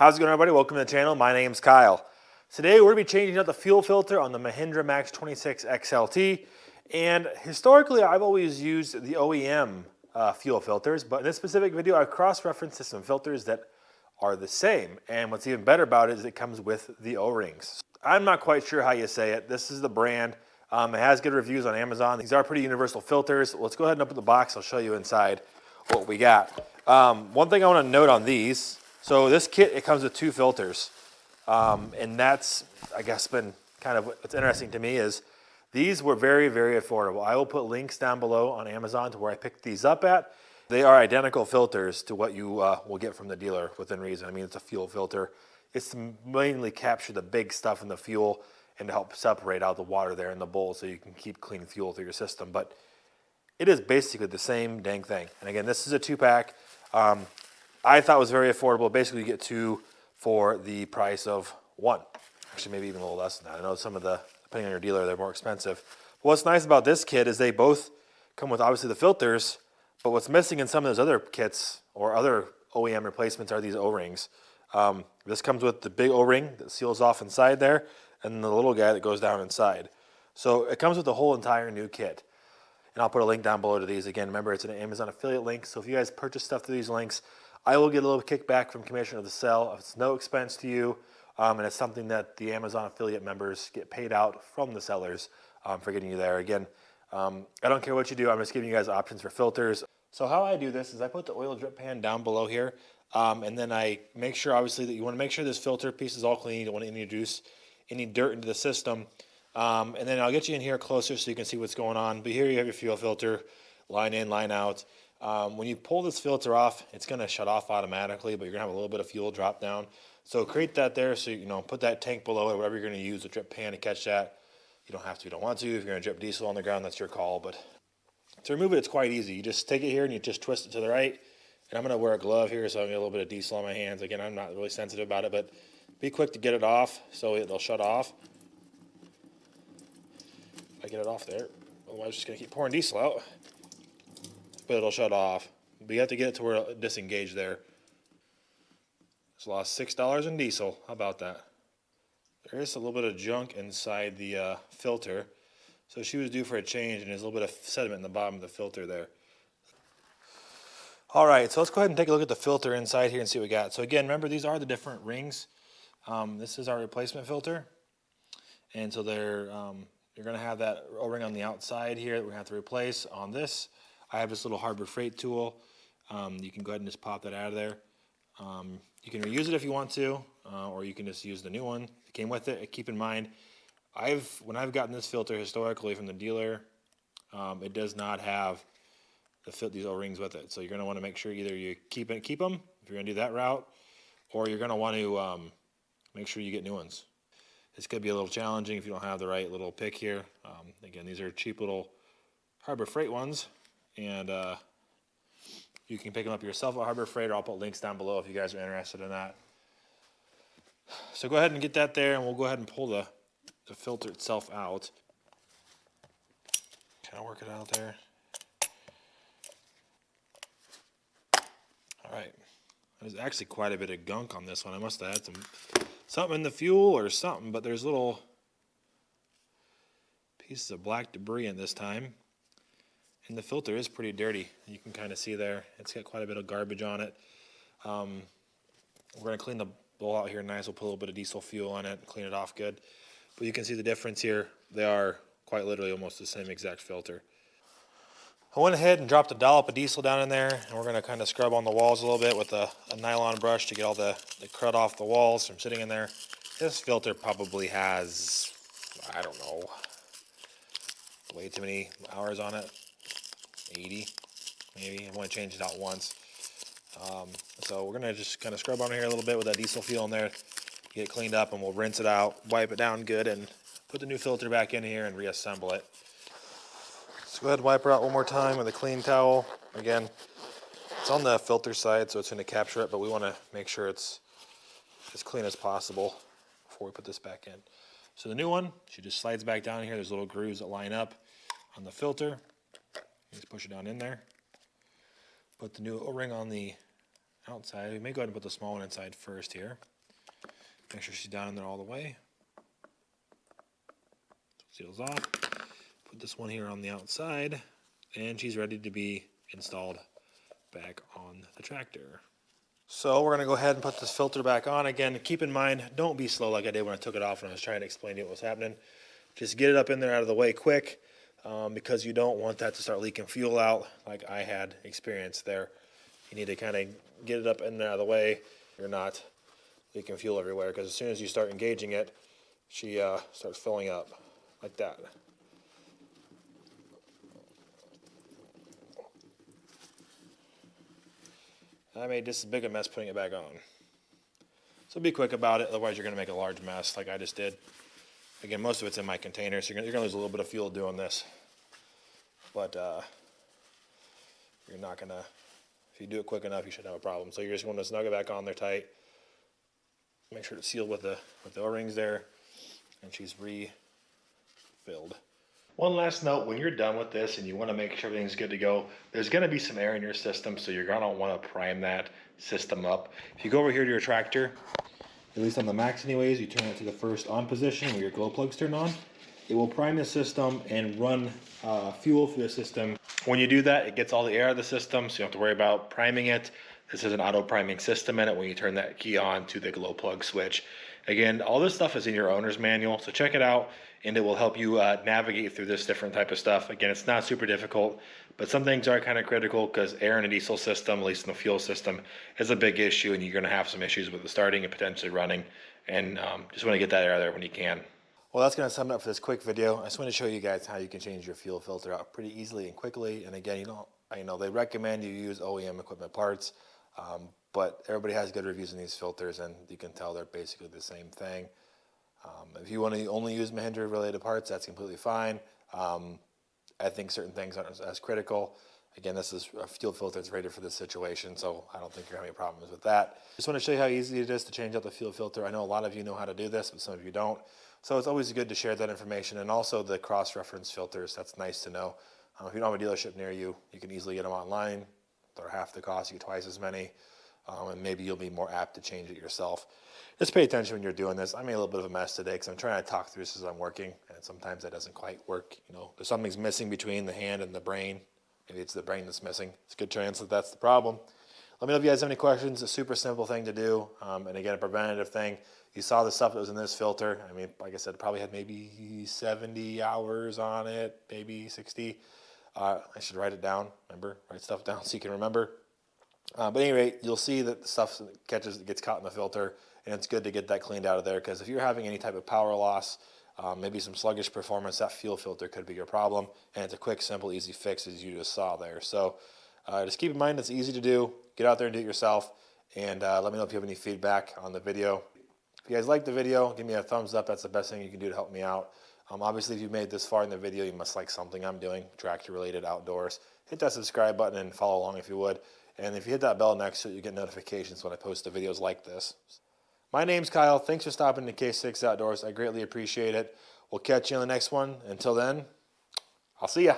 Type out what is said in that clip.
How's it going, everybody? Welcome to the channel. My name's Kyle. Today we're going to be changing out the fuel filter on the Mahindra Max 26 XLT. And historically, I've always used the OEM fuel filters, but in this specific video, I cross-referenced to some filters that are the same. And what's even better about it is it comes with the O-rings. I'm not quite sure how you say it. This is the brand. It has good reviews on Amazon. These are pretty universal filters. Let's go ahead and open the box. I'll show you inside what we got. One thing I want to note on these, so this kit, it comes with two filters. And that's, I guess, been kind of what's interesting to me is these were very, very affordable. I will put links down below on Amazon to where I picked these up at. They are identical filters to what you will get from the dealer within reason. I mean, it's a fuel filter. It's to mainly capture the big stuff in the fuel and to help separate out the water there in the bowl so you can keep clean fuel through your system. But it is basically the same dang thing. And again, this is a 2-pack. I thought it was very affordable. Basically, you get 2 for the price of 1. Actually, maybe even a little less than that. I know some of the, depending on your dealer, they're more expensive. But what's nice about this kit is they both come with, obviously, the filters, but what's missing in some of those other kits or other OEM replacements are these O-rings. This comes with the big O-ring that seals off inside there, and the little guy that goes down inside. So it comes with the whole entire new kit. And I'll put a link down below to these. Again, remember, it's an Amazon affiliate link, so if you guys purchase stuff through these links, I will get a little kickback from commission of the sale. It's no expense to you, and it's something that the Amazon affiliate members get paid out from the sellers for getting you there. Again, I don't care what you do. I'm just giving you guys options for filters. So how I do this is I put the oil drip pan down below here, and then I make sure, obviously, that you want to make sure this filter piece is all clean. You don't want to introduce any dirt into the system. And then I'll get you in here closer so you can see what's going on. But here you have your fuel filter, line in, line out. When you pull this filter off, it's going to shut off automatically, but you're going to have a little bit of fuel drop down. So create that there, so put that tank below it, whatever you're going to use, a drip pan to catch that. You don't have to, you don't want to. If you're going to drip diesel on the ground, that's your call. But to remove it, it's quite easy. You just take it here and you just twist it to the right. And I'm going to wear a glove here so I get a little bit of diesel on my hands. Again, I'm not really sensitive about it, but be quick to get it off so it'll shut off. If I get it off there, otherwise it's just going to keep pouring diesel out. But it'll shut off. But you have to get it to where it'll disengage there. Just lost $6 in diesel. How about that? There is a little bit of junk inside the filter. So she was due for a change, and there's a little bit of sediment in the bottom of the filter there. All right, so let's go ahead and take a look at the filter inside here and see what we got. So again, remember, these are the different rings. This is our replacement filter. And so they're, you're going to have that O-ring on the outside here that we're going to have to replace. On this, I have this little Harbor Freight tool. You can go ahead and just pop that out of there. You can reuse it if you want to, or you can just use the new one that came with it. Keep in mind, when I've gotten this filter historically from the dealer, it does not have these O-rings with it. So you're going to want to make sure either you keep them if you're going to do that route, or you're going to want to make sure you get new ones. This could be a little challenging if you don't have the right little pick here. Again, these are cheap little Harbor Freight ones, and you can pick them up yourself at Harbor Freight, or I'll put links down below if you guys are interested in that. So go ahead and get that there, and we'll go ahead and pull the filter itself out. Kind of work it out there. All right. There's actually quite a bit of gunk on this one. I must have had something in the fuel or something, but there's little pieces of black debris in this time. And the filter is pretty dirty. You can kind of see there. It's got quite a bit of garbage on it. We're going to clean the bowl out here nice. We'll put a little bit of diesel fuel on it and clean it off good. But you can see the difference here. They are quite literally almost the same exact filter. I went ahead and dropped a dollop of diesel down in there, and we're going to kind of scrub on the walls a little bit with a nylon brush to get all the crud off the walls from sitting in there. This filter probably has, I don't know, way too many hours on it. 80 maybe. I've only changed it out once. So we're going to just kind of scrub on here a little bit with that diesel fuel in there, get it cleaned up, and we'll rinse it out, wipe it down good, and put the new filter back in here and reassemble it. Go ahead and wipe her out one more time with a clean towel. Again, it's on the filter side, so it's going to capture it, but we want to make sure it's as clean as possible before we put this back in. So the new one, she just slides back down here. There's little grooves that line up on the filter. You just push it down in there. Put the new O-ring on the outside. We may go ahead and put the small one inside first here. Make sure she's down in there all the way. Seals off. Put this one here on the outside, and she's ready to be installed back on the tractor. So we're going to go ahead and put this filter back on. Again, keep in mind, don't be slow like I did when I took it off and I was trying to explain to you what was happening. Just get it up in there out of the way quick, because you don't want that to start leaking fuel out like I had experienced there. You need to kind of get it up in there out of the way. You're not leaking fuel everywhere, because as soon as you start engaging it, she starts filling up like that. I made just as big a mess putting it back on. So be quick about it, otherwise you're going to make a large mess like I just did. Again, most of it's in my container, so you're going to lose a little bit of fuel doing this. But you're not going to, if you do it quick enough, you shouldn't have a problem. So you're just going to snug it back on there tight. Make sure it's sealed with the O-rings there, and she's refilled. One last note, when you're done with this and you want to make sure everything's good to go, there's going to be some air in your system, so you're going to want to prime that system up. If you go over here to your tractor, at least on the Max anyways, you turn it to the first on position where your glow plugs turn on. It will prime the system and run fuel through the system. When you do that, it gets all the air out of the system, so you don't have to worry about priming it. This is an auto priming system in it when you turn that key on to the glow plug switch. Again, all this stuff is in your owner's manual, so check it out, and it will help you navigate through this different type of stuff. Again, it's not super difficult, but some things are kind of critical because air in a diesel system, at least in the fuel system, is a big issue, and you're going to have some issues with the starting and potentially running, and just want to get that air there when you can. Well, that's going to sum it up for this quick video. I just want to show you guys how you can change your fuel filter out pretty easily and quickly. And again, I know they recommend you use OEM equipment parts, but everybody has good reviews on these filters, and you can tell they're basically the same thing. If you want to only use Mahindra related parts, that's completely fine. I think certain things aren't as critical. Again, this is a fuel filter that's rated for this situation, so I don't think you're having any problems with that. Just want to show you how easy it is to change out the fuel filter. I know a lot of you know how to do this, but some of you don't. So it's always good to share that information, and also the cross-reference filters. That's nice to know. If you don't have a dealership near you, you can easily get them online. They're half the cost, you get twice as many, and maybe you'll be more apt to change it yourself. Just pay attention when you're doing this. I made a little bit of a mess today because I'm trying to talk through this as I'm working, and sometimes that doesn't quite work. There's something's missing between the hand and the brain. Maybe it's the brain that's missing. It's a good chance that that's the problem. Let me know if you guys have any questions. It's a super simple thing to do, and again, a preventative thing. You saw the stuff that was in this filter. I mean, like I said, it probably had maybe 70 hours on it, maybe 60. I should write it down. Remember, write stuff down so you can remember. But at any rate, you'll see that the stuff gets caught in the filter, and it's good to get that cleaned out of there, because if you're having any type of power loss, maybe some sluggish performance, that fuel filter could be your problem, and it's a quick, simple, easy fix as you just saw there. So just keep in mind it's easy to do. Get out there and do it yourself, and let me know if you have any feedback on the video. If you guys like the video, give me a thumbs up. That's the best thing you can do to help me out. Obviously, if you made this far in the video, you must like something I'm doing, tractor-related, outdoors. Hit that subscribe button and follow along if you would. And if you hit that bell next to it, you get notifications when I post the videos like this. My name's Kyle. Thanks for stopping to K6 Outdoors. I greatly appreciate it. We'll catch you in the next one. Until then, I'll see ya.